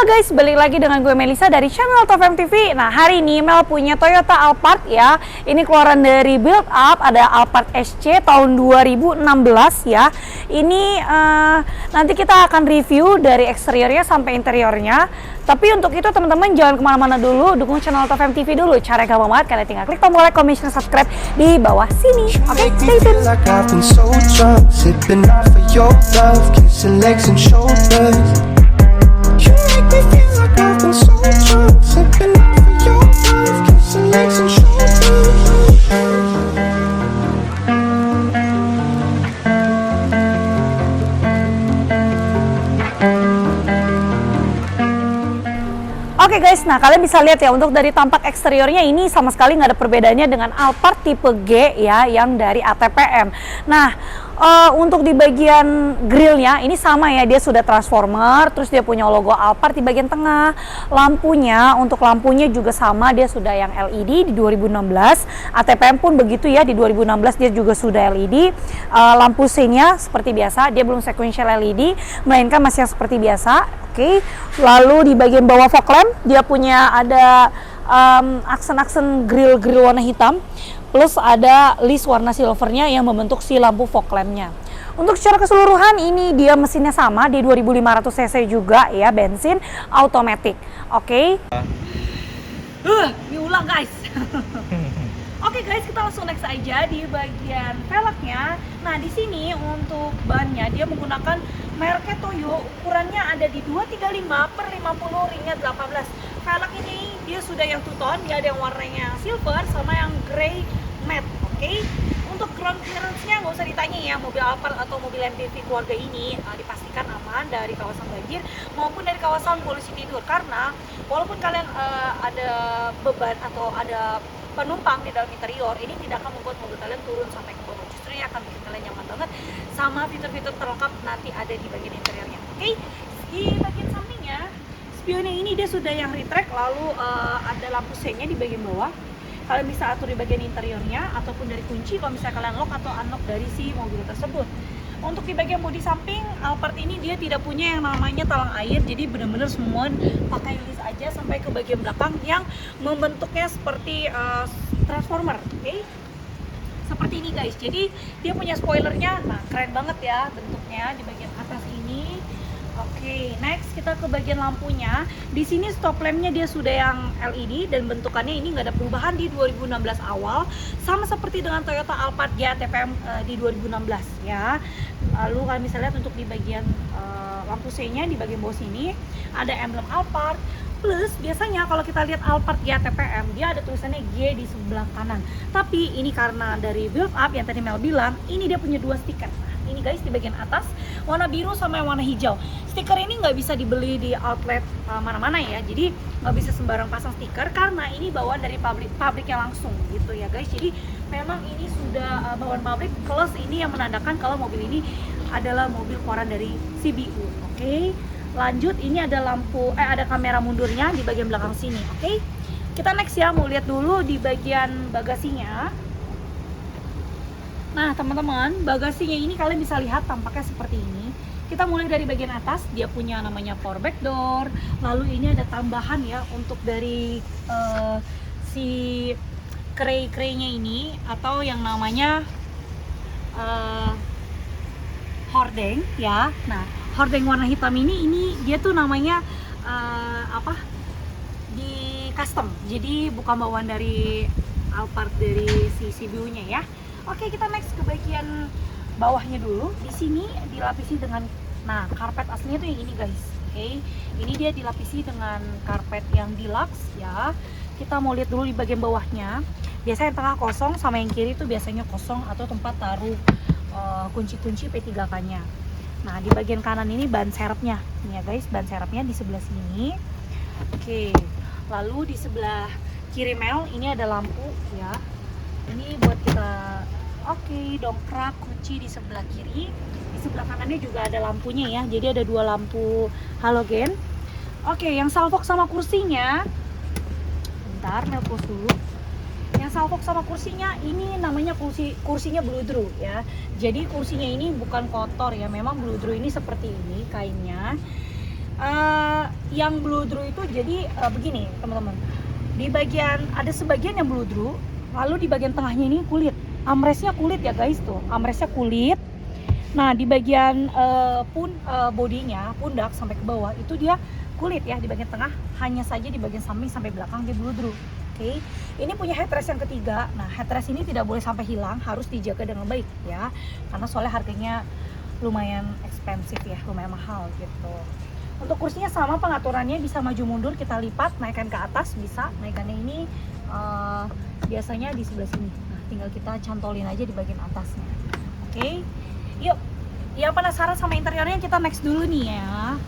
Halo guys, balik lagi dengan gue Melisa dari channel Top MTV. Nah, hari ini Mel punya Toyota Alphard ya. Ini keluaran dari Build Up, ada Alphard SC tahun 2016 ya. Ini nanti kita akan review dari eksteriornya sampai interiornya. Tapi untuk itu teman-teman jangan kemana-mana dulu, dukung channel Top MTV dulu. Cara gampang banget, kalian tinggal klik tombol like, comment, share, subscribe di bawah sini. Oke, stay tune. You make me feel like I've been so drunk, sipping off of your love, kissing legs and shoulders. Oke guys, nah kalian bisa lihat ya untuk dari tampak eksteriornya ini sama sekali nggak ada perbedaannya dengan Alphard tipe G ya yang dari ATPM. Nah untuk di bagian grillnya ini sama ya, dia sudah transformer, terus dia punya logo Alphard di bagian tengah. Lampunya, untuk lampunya juga sama, dia sudah yang LED di 2016. ATPM pun begitu ya, di 2016 dia juga sudah LED. Lampu C-nya seperti biasa, dia belum sequential LED, melainkan masih yang seperti biasa. Oke, lalu di bagian bawah fog lamp dia punya ada aksen-aksen grill warna hitam, plus ada list warna silvernya yang membentuk si lampu fog lampnya. Untuk secara keseluruhan ini dia mesinnya sama di 2500 cc juga ya, bensin automatic. Oke. Diulang guys. Oke guys, kita langsung next aja di bagian velgnya. Nah, di sini untuk bannya dia menggunakan mereknya Toyo, ukurannya ada di 235/50 ringnya 18. Velg ini dia sudah yang two tone, dia ada yang warnanya silver sama yang grey matte. Oke. Untuk ground clearance-nya nggak usah ditanya ya, mobil Alphard atau mobil MPV keluarga ini dipastikan aman dari kawasan banjir maupun dari kawasan polusi tidur, karena walaupun kalian ada beban atau ada penumpang di dalam interior, ini tidak akan membuat mobil kalian turun sampai ke bawah. Justru ini akan bikin kalian nyaman banget, sama fitur-fitur terlengkap nanti ada di bagian interiornya. Oke, di bagian sampingnya spionnya ini dia sudah yang retract, lalu ada lampu C-nya di bagian bawah. Kalian bisa atur di bagian interiornya ataupun dari kunci kalau misalnya kalian lock atau unlock dari si mobil tersebut. Untuk di bagian bodi samping, Alphard ini dia tidak punya yang namanya talang air, jadi benar-benar semua pakai list aja sampai ke bagian belakang yang membentuknya seperti transformer. Oke, seperti ini guys. Jadi dia punya spoilernya, nah keren banget ya bentuknya di bagian atas ini. Oke, next kita ke bagian lampunya. Di sini stop lampnya dia sudah yang LED dan bentukannya ini nggak ada perubahan di 2016 awal, sama seperti dengan Toyota Alphard ya ATPM di 2016 ya. Lalu kalian bisa lihat untuk di bagian lampu C-nya di bagian bawah sini ada emblem Alphard. Plus biasanya kalau kita lihat Alphard ya TPM dia ada tulisannya G di sebelah kanan. Tapi ini karena dari Build Up yang tadi Mel bilang, ini dia punya dua stiker. Ini guys di bagian atas warna biru sama yang warna hijau. Stiker ini nggak bisa dibeli di outlet mana-mana ya, jadi nggak bisa sembarang pasang stiker karena ini bawaan dari pabriknya langsung gitu ya guys. Jadi memang ini sudah bawaan pabrik, plus ini yang menandakan kalau mobil ini adalah mobil keluaran dari CBU. Oke, lanjut, ini ada lampu ada kamera mundurnya di bagian belakang sini. Oke, kita next ya, mau lihat dulu di bagian bagasinya. Nah teman-teman, bagasinya ini kalian bisa lihat tampaknya seperti ini. Kita mulai dari bagian atas, dia punya namanya power back door. Lalu ini ada tambahan ya untuk dari si kray-kraynya ini, atau yang namanya hordeng ya. Nah, hordeng warna hitam ini dia tuh namanya di custom. Jadi bukan bawaan dari Alphard dari si CBU-nya ya. Oke, kita next ke bagian bawahnya dulu. Di sini dilapisi dengan karpet aslinya tuh yang ini guys. Oke, ini dia dilapisi dengan karpet yang deluxe ya. Kita mau lihat dulu di bagian bawahnya. Biasanya yang tengah kosong, sama yang kiri tuh biasanya kosong atau tempat taruh kunci-kunci P3K-nya. Nah, di bagian kanan ini ban serepnya. Ini ya guys, ban serepnya di sebelah sini. Oke, lalu di sebelah kiri Mel ini ada lampu ya. Ini buat kita dongkrak kunci di sebelah kiri. Di sebelah kanannya juga ada lampunya ya, jadi ada dua lampu halogen. Oke, yang salvox sama kursinya, bentar Mel pause dulu. Yang salvox sama kursinya ini namanya kursinya bludru ya. Jadi kursinya ini bukan kotor ya, memang bludru ini seperti ini kainnya. Yang bludru itu jadi begini teman-teman, di bagian ada sebagian yang bludru, lalu di bagian tengahnya ini kulit, armrestnya kulit ya guys, tuh armrestnya kulit. Nah di bagian bodinya, pundak sampai ke bawah itu dia kulit ya, di bagian tengah hanya saja di bagian samping sampai belakang dia bludru. Oke, ini punya headrest yang ketiga. Nah headrest ini tidak boleh sampai hilang, harus dijaga dengan baik ya, karena soalnya harganya lumayan ekspensif ya, lumayan mahal gitu. Untuk kursinya sama pengaturannya, bisa maju mundur, kita lipat, naikkan ke atas bisa. Naikannya ini biasanya di sebelah sini. Nah, tinggal kita cantolin aja di bagian atasnya. Oke, yuk. Ya penasaran sama interiornya, kita next dulu nih ya.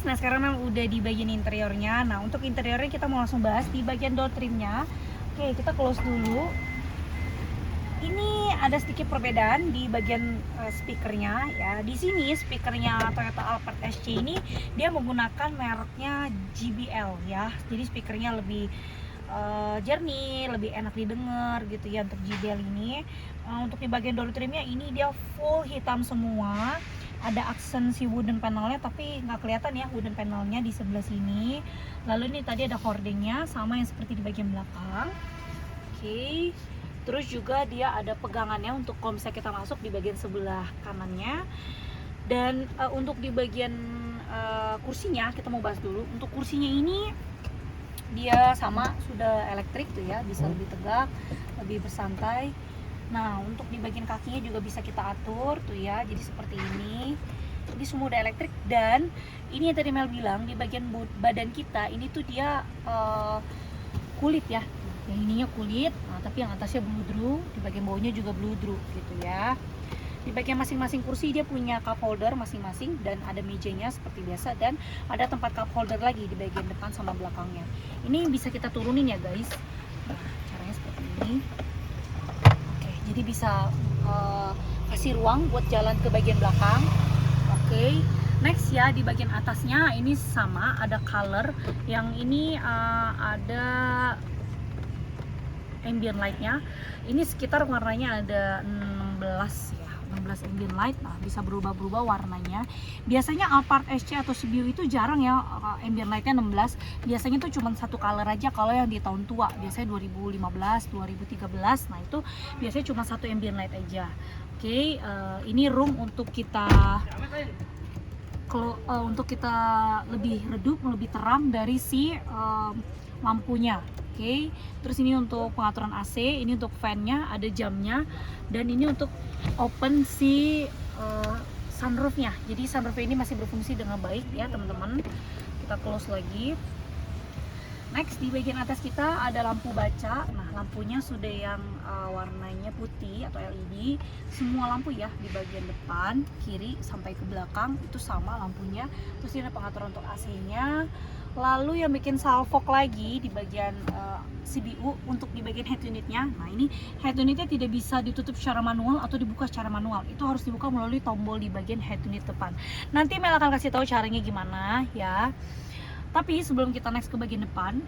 Nah sekarang memang udah di bagian interiornya. Nah untuk interiornya kita mau langsung bahas di bagian door trimnya. Oke, kita close dulu. Ini ada sedikit perbedaan di bagian speakernya ya. Di sini speakernya Toyota Alphard SC ini dia menggunakan mereknya JBL ya. Jadi speakernya lebih jernih, lebih enak didengar gitu ya untuk JBL ini. Untuk di bagian door trimnya ini dia full hitam semua. Ada aksen si wooden panelnya, tapi nggak kelihatan ya wooden panelnya di sebelah sini. Lalu ini tadi ada hordingnya sama yang seperti di bagian belakang. Oke, terus juga dia ada pegangannya untuk kalau misalnya kita masuk di bagian sebelah kanannya. Dan untuk di bagian kursinya kita mau bahas dulu. Untuk kursinya ini dia sama sudah elektrik tuh ya, bisa lebih tegak, lebih bersantai. Nah untuk di bagian kakinya juga bisa kita atur tuh ya, jadi seperti ini. Ini semua udah elektrik. Dan ini yang tadi Mel bilang, di bagian badan kita ini tuh dia kulit ya, yang ininya kulit, nah, tapi yang atasnya bludru, di bagian bawahnya juga bludru gitu ya. Di bagian masing-masing kursi dia punya cup holder masing-masing, dan ada mejanya seperti biasa, dan ada tempat cup holder lagi di bagian depan sama belakangnya. Ini bisa kita turunin ya guys. Nah caranya seperti ini. Jadi bisa kasih ruang buat jalan ke bagian belakang. Oke, next ya di bagian atasnya ini sama, ada color. Yang ini ada ambient lightnya. Ini sekitar warnanya ada 16 ya, 16 ambient light. Nah bisa berubah-berubah warnanya. Biasanya Alphard SC atau CBU itu jarang ya ambient lightnya 16. Biasanya tuh cuma satu color aja kalau yang di tahun tua, biasanya 2015, 2013. Nah itu biasanya cuma satu ambient light aja. Oke, ini room untuk kita untuk kita lebih redup, lebih terang dari si lampunya. Oke, terus ini untuk pengaturan AC, ini untuk fan-nya, ada jamnya, dan ini untuk open si sunroofnya. Jadi sunroof ini masih berfungsi dengan baik ya teman-teman. Kita close lagi. Next di bagian atas kita ada lampu baca. Nah lampunya sudah yang warnanya putih atau LED. Semua lampu ya di bagian depan, kiri sampai ke belakang itu sama lampunya. Terus ini ada pengaturan untuk AC-nya. Lalu yang bikin salfok lagi di bagian CBU untuk di bagian head unitnya. Nah ini head unitnya tidak bisa ditutup secara manual atau dibuka secara manual. Itu harus dibuka melalui tombol di bagian head unit depan. Nanti Mel akan kasih tahu caranya gimana ya. Tapi sebelum kita next ke bagian depan,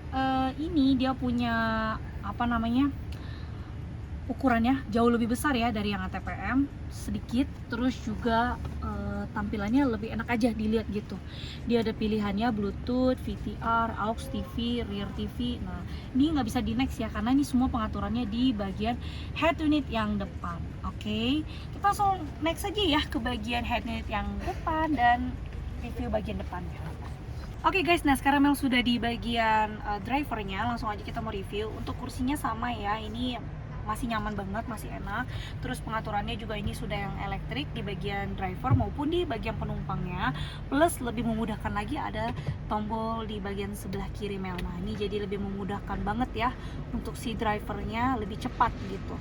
ini dia punya apa namanya, ukurannya jauh lebih besar ya dari yang ATPM sedikit. Terus juga tampilannya lebih enak aja dilihat gitu. Dia ada pilihannya Bluetooth, VTR, AUX TV, rear TV. Nah ini nggak bisa di next ya, karena ini semua pengaturannya di bagian head unit yang depan. Oke, kita langsung next aja ya ke bagian head unit yang depan dan review bagian depannya. Oke guys, nah sekarang Mel sudah di bagian drivernya, langsung aja kita mau review. Untuk kursinya sama ya, ini masih nyaman banget, masih enak. Terus pengaturannya juga ini sudah yang elektrik di bagian driver maupun di bagian penumpangnya. Plus lebih memudahkan lagi ada tombol di bagian sebelah kiri Mel. Nah ini jadi lebih memudahkan banget ya untuk si drivernya, lebih cepat gitu.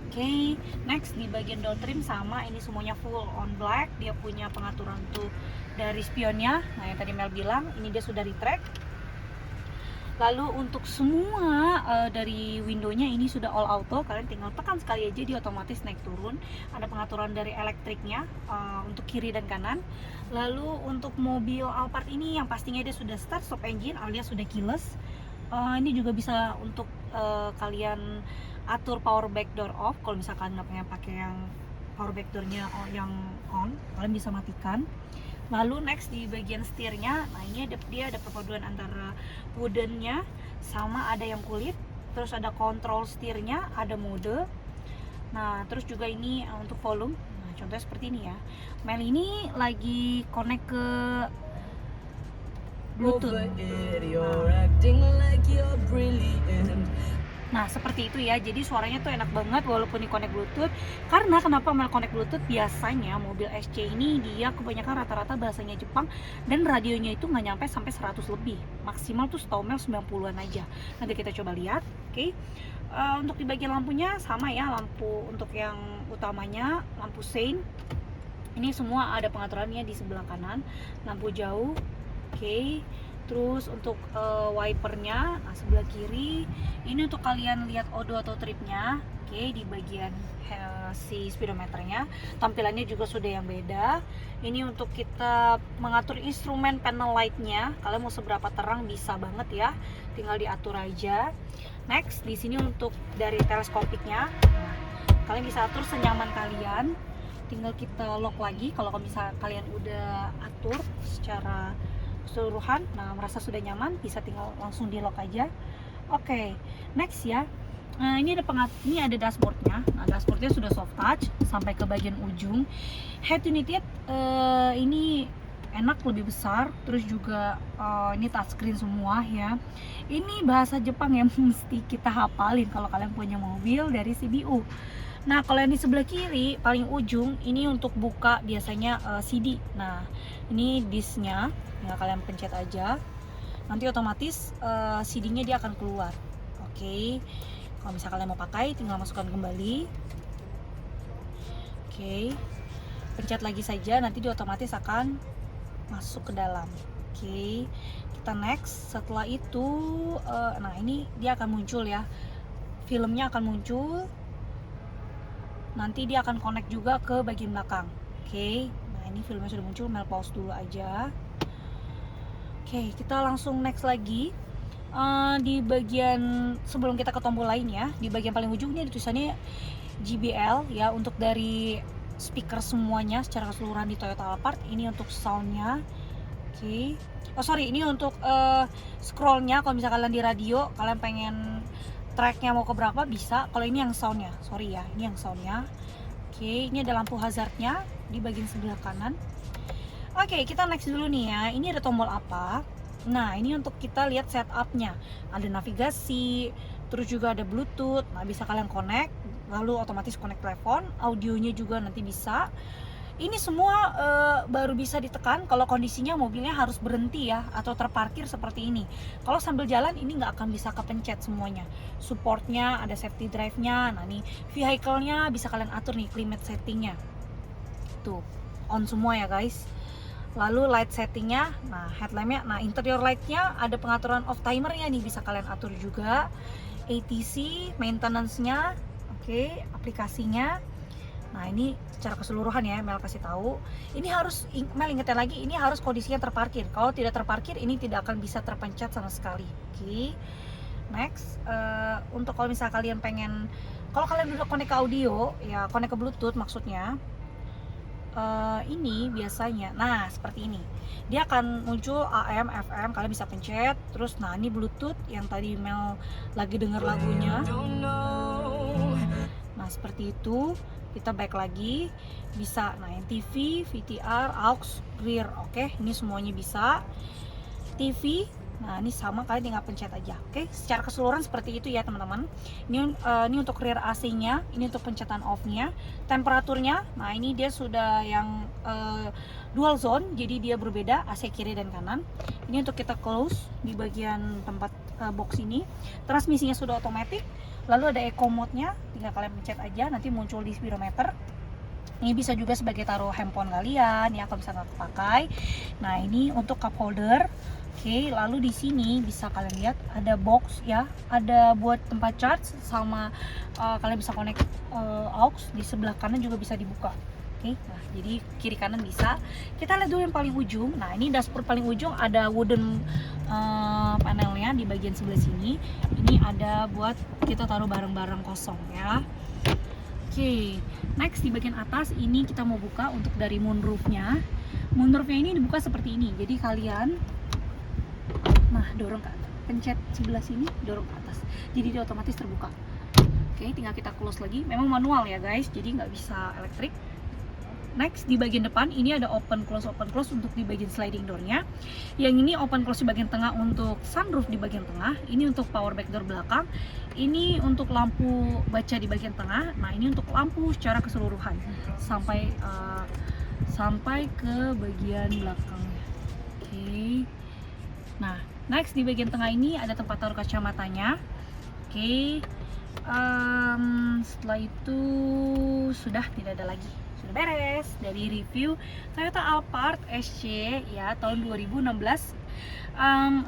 Oke, next di bagian door trim sama, ini semuanya full on black. Dia punya pengaturan tuh dari spionnya. Nah yang tadi Mel bilang, ini dia sudah retract. Lalu untuk semua dari windownya ini sudah all auto, kalian tinggal tekan sekali aja dia otomatis naik turun. Ada pengaturan dari elektriknya untuk kiri dan kanan. Lalu untuk mobil Alphard ini yang pastinya dia sudah start stop engine alias sudah keyless. Ini juga bisa untuk kalian atur power back door off. Kalau misalkan nggak pengen pakai yang power back doornya yang on, kalian bisa matikan. Lalu next di bagian setirnya, nah ini dia ada perpaduan antara woodennya sama ada yang kulit. Terus ada kontrol setirnya, ada mode. Nah terus juga ini untuk volume. Nah contohnya seperti ini ya. Mel ini lagi connect ke Bluetooth. Nah seperti itu ya, jadi suaranya tuh enak banget walaupun di connect Bluetooth. Karena kenapa Mel connect Bluetooth? Biasanya mobil SC ini dia kebanyakan rata-rata bahasanya Jepang dan radionya itu nggak nyampe sampai 100 lebih, maksimal tuh setahu Mel 90-an aja. Nanti kita coba lihat. Oke. Untuk di bagian lampunya sama ya, lampu untuk yang utamanya lampu sein ini semua ada pengaturannya di sebelah kanan, lampu jauh. Oke. Terus untuk wipernya, nah sebelah kiri ini untuk kalian lihat odo atau tripnya. Oke, di bagian si speedometernya tampilannya juga sudah yang beda. Ini untuk kita mengatur instrumen panel lightnya, kalian mau seberapa terang bisa banget ya, tinggal diatur aja. Next di sini untuk dari teleskopiknya, kalian bisa atur senyaman kalian, tinggal kita lock lagi kalau misalnya kalian udah atur secara keseluruhan. Nah merasa sudah nyaman, bisa tinggal langsung di lock aja. Oke, next ya. Ini ada dashboardnya. Nah dashboardnya sudah soft touch sampai ke bagian ujung. Head unitnya ini enak, lebih besar. Terus juga ini touchscreen semua ya. Ini bahasa Jepang yang mesti kita hafalin kalau kalian punya mobil dari CBU. Nah kalau yang di sebelah kiri paling ujung ini untuk buka biasanya CD. Nah ini disknya, tinggal kalian pencet aja, nanti otomatis CD-nya dia akan keluar. Oke, kalau misalnya kalian mau pakai tinggal masukkan kembali. Oke, pencet lagi saja, nanti dia otomatis akan masuk ke dalam. Oke, kita next. Setelah itu nah ini dia akan muncul ya, filmnya akan muncul, nanti dia akan connect juga ke bagian belakang. Oke, nah ini filmnya sudah muncul, Mel pause dulu aja. Oke, kita langsung next lagi. Di bagian sebelum kita ke tombol lainnya, di bagian paling ujungnya tulisannya JBL ya, untuk dari speaker semuanya secara keseluruhan di Toyota Alphard. Ini untuk soundnya. Oke, ini untuk scrollnya. Kalau misalnya kalian di radio, kalian pengen tracknya mau ke berapa bisa. Kalau ini yang soundnya, sorry ya, ini yang soundnya. Oke, ini ada lampu hazardnya di bagian sebelah kanan. Oke, kita next dulu nih ya. Ini ada tombol apa? Nah, ini untuk kita lihat setupnya. Ada navigasi, terus juga ada Bluetooth. Nah, bisa kalian connect, lalu otomatis connect telepon. Audionya juga nanti bisa. Ini semua baru bisa ditekan kalau kondisinya mobilnya harus berhenti ya, atau terparkir seperti ini. Kalau sambil jalan ini nggak akan bisa kepencet semuanya. Supportnya, ada safety drive-nya. Nah, nih vehicle-nya bisa kalian atur nih, climate settingnya. Tuh, on semua ya guys. Lalu light settingnya, nah headlampnya, nah interior lightnya ada pengaturan off timernya nih, bisa kalian atur juga. ATC, maintenance-nya, oke, aplikasinya. Nah ini secara keseluruhan ya, Mel kasih tahu. Ini harus, Mel ingetin lagi, ini harus kondisinya terparkir. Kalau tidak terparkir, ini tidak akan bisa terpencet sama sekali. Oke, next. Untuk kalau misalnya kalian pengen, kalau kalian udah connect ke audio, ya connect ke Bluetooth maksudnya. Ini biasanya, nah seperti ini, dia akan muncul AM, FM, kalian bisa pencet. Terus nah ini Bluetooth yang tadi Mel lagi denger lagunya. Nah seperti itu, kita back lagi, bisa nah yang TV, VTR, aux, rear, oke, ini semuanya bisa. TV, nah ini sama, kalian tinggal pencet aja. Oke, secara keseluruhan seperti itu ya teman-teman. Ini untuk rear AC-nya, ini untuk pencetan off-nya. Temperaturnya, nah ini dia sudah yang dual zone, jadi dia berbeda AC kiri dan kanan. Ini untuk kita close di bagian tempat box ini. Transmisinya sudah otomatis. Lalu ada eco mode-nya, tinggal kalian pencet aja, nanti muncul di speedometer. Ini bisa juga sebagai taruh handphone kalian ya kalau bisa nggak kepakai. Nah ini untuk cup holder. Oke, lalu di sini bisa kalian lihat ada box ya, ada buat tempat charge sama kalian bisa connect aux. Di sebelah kanan juga bisa dibuka. Oke, nah jadi kiri kanan bisa. Kita lihat dulu yang paling ujung. Nah ini dashboard paling ujung ada wooden panelnya di bagian sebelah sini. Ini ada buat kita taruh barang-barang kosong ya. Oke, next di bagian atas ini kita mau buka untuk dari moonroofnya. Moonroofnya ini dibuka seperti ini. Jadi kalian, nah dorong ke atas, pencet sebelah sini, dorong ke atas. Jadi dia otomatis terbuka. Oke, tinggal kita close lagi. Memang manual ya guys, jadi nggak bisa elektrik. Next di bagian depan ini ada open close untuk di bagian sliding doornya. Yang ini open close di bagian tengah untuk sunroof di bagian tengah. Ini untuk power back door belakang. Ini untuk lampu baca di bagian tengah. Nah ini untuk lampu secara keseluruhan sampai ke bagian belakangnya. Oke. Nah next di bagian tengah ini ada tempat taruh kacamatanya. Oke. Setelah itu sudah tidak ada lagi. Sudah beres dari review Toyota Alphard SC ya tahun 2016.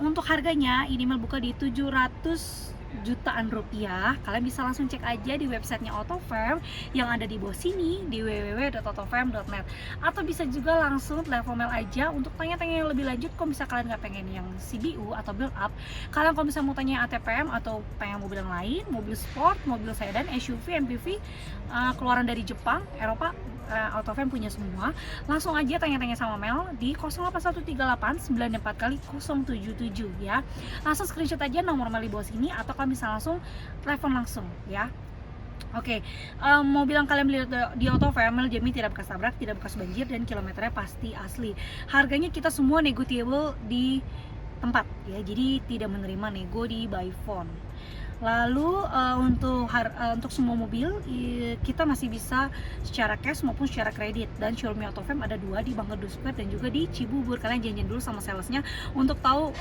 Untuk harganya ini buka di 700 jutaan rupiah. Kalian bisa langsung cek aja di websitenya AutoFirm yang ada di bawah sini di www.autofirm.net, atau bisa juga langsung telepon mail aja untuk tanya-tanya yang lebih lanjut. Kalau bisa kalian nggak pengen yang CBU atau build up, kalian kalau bisa mau tanya ATPM atau pengen mobil yang lain, mobil sport, mobil sedan, SUV, MPV, keluaran dari Jepang, Eropa, AutoFirm punya semua. Langsung aja tanya-tanya sama Mel di 08138 94 kali 077 ya. Langsung screenshot aja nomor Mel di bawah sini, atau kalian bisa langsung telepon langsung ya. Oke, mobil yang kalian beli di AutoFirm Mel jamin tidak bekas tabrak, tidak bekas banjir, dan kilometernya pasti asli. Harganya kita semua negotiable di tempat ya, jadi tidak menerima nego di by phone. Lalu untuk semua mobil kita masih bisa secara cash maupun secara kredit, dan showroom AutoFirm ada 2 di Bangka Square dan juga di Cibubur. Kalian janjian dulu sama salesnya untuk tahu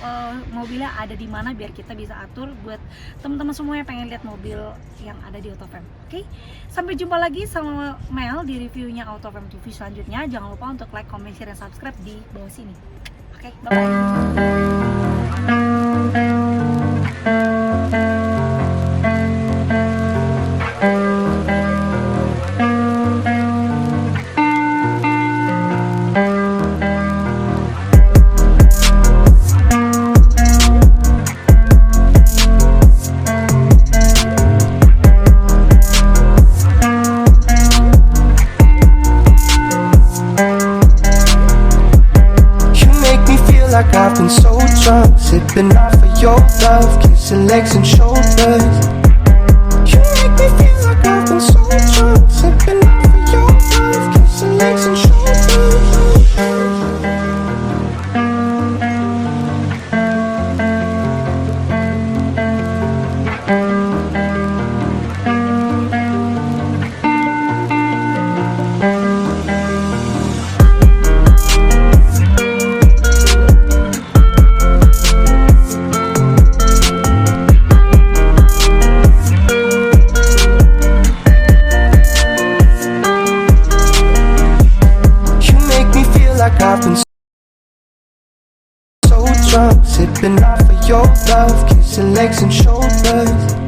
mobilnya ada di mana biar kita bisa atur buat teman-teman semua yang pengen lihat mobil yang ada di AutoFirm. Oke, sampai jumpa lagi sama Mel di reviewnya AutoFirm TV selanjutnya. Jangan lupa untuk like, comment, share, dan subscribe di bawah sini. Oke, bye bye. Like I've been so drunk, sipping off of your love, kissing legs and shoulders. You make me feel like I've been so drunk, sipping off of your love, kissing legs and shoulders. Like I've been so drunk, sipping off of your love, kissing legs and shoulders.